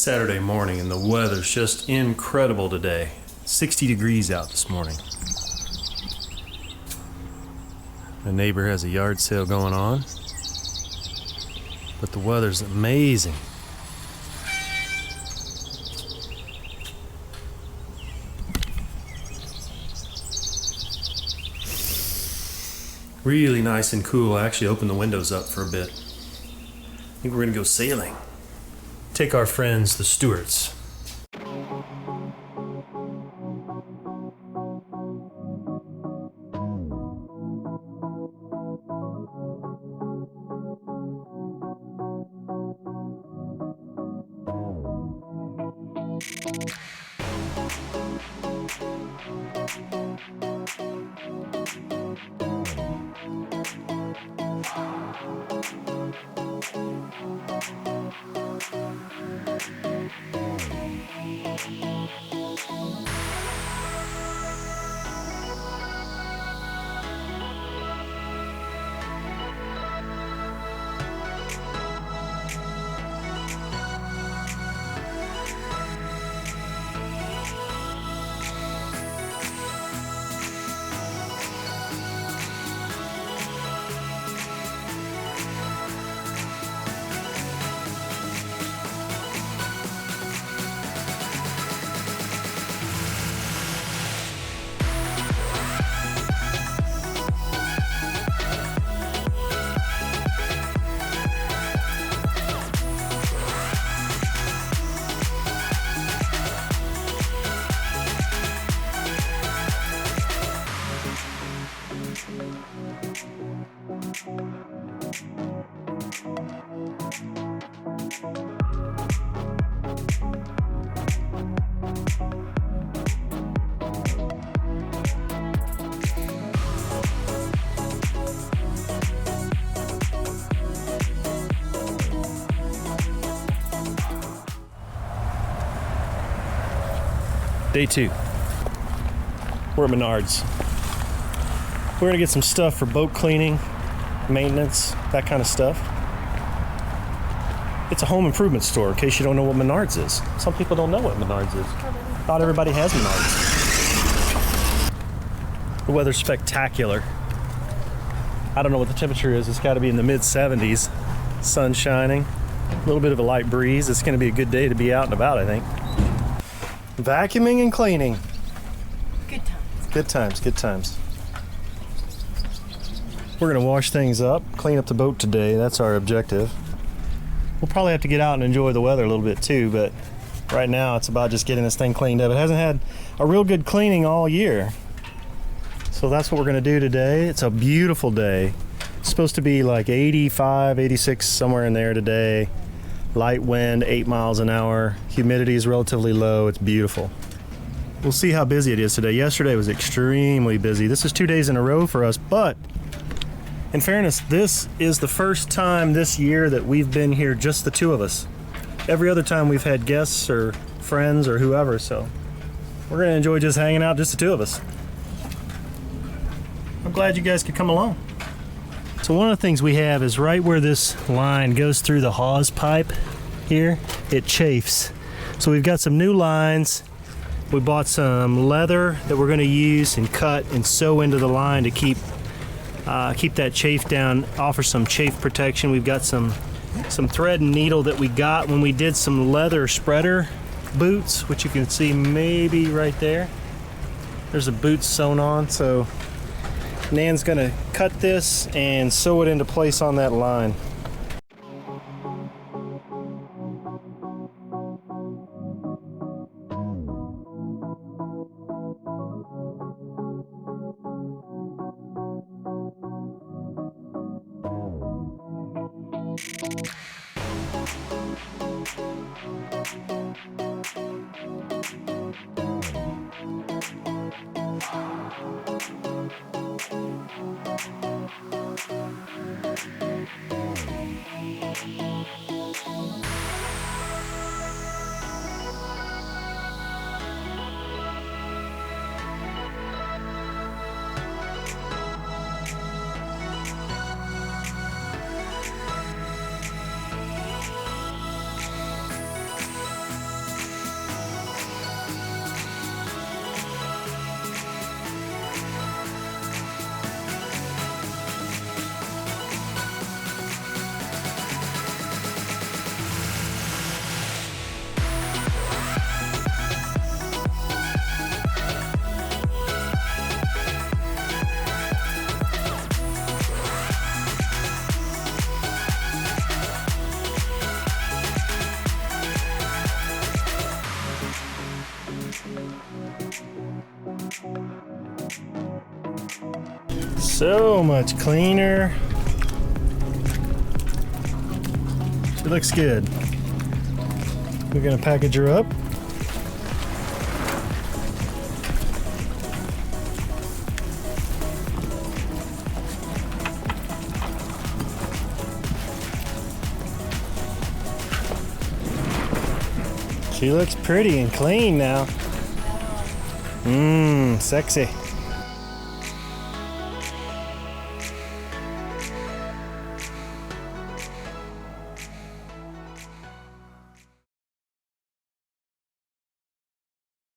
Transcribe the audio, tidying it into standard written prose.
Saturday morning and the weather's just incredible today. 60 degrees out this morning. The neighbor has a yard sale going on, but the weather's amazing. Really nice and cool. I actually opened the windows up for a bit. I think we're gonna go sailing. Take our friends, the Stewarts. Day 2. We're at Menards. We're gonna get some stuff for boat cleaning, maintenance, that kind of stuff. It's a home improvement store, in case you don't know what Menards is. Some people don't know what Menards is. Not everybody has Menards. The weather's spectacular. I don't know what the temperature is. It's gotta be in the mid-70s. Sun shining, a little bit of a light breeze. It's gonna be a good day to be out and about, I think. Vacuuming and cleaning. Good times. Good times, good times. We're gonna wash things up, clean up the boat today. That's our objective. We'll probably have to get out and enjoy the weather a little bit too, but right now it's about just getting this thing cleaned up. It hasn't had a real good cleaning all year. So that's what we're gonna do today. It's a beautiful day. It's supposed to be like 85, 86, somewhere in there today. Light wind, 8 miles an hour. Humidity is relatively low. It's beautiful. We'll see how busy it is today. Yesterday was extremely busy. This is 2 days in a row for us, but in fairness, this is the first time this year that we've been here just the two of us. Every other time we've had guests or friends or whoever, so we're gonna enjoy just hanging out, just the two of us. I'm glad you guys could come along. So one of the things we have is right where this line goes through the hawse pipe here, it chafes. So we've got some new lines. We bought some leather that we're gonna use and cut and sew into the line to keep that chafe down, offer some chafe protection. We've got some thread and needle that we got when we did some leather spreader boots, which you can see maybe right there. There's a boot sewn on, so Nan's gonna cut this and sew it into place on that line. So much cleaner. She looks good. We're gonna package her up. She looks pretty and clean now. Mmm, sexy.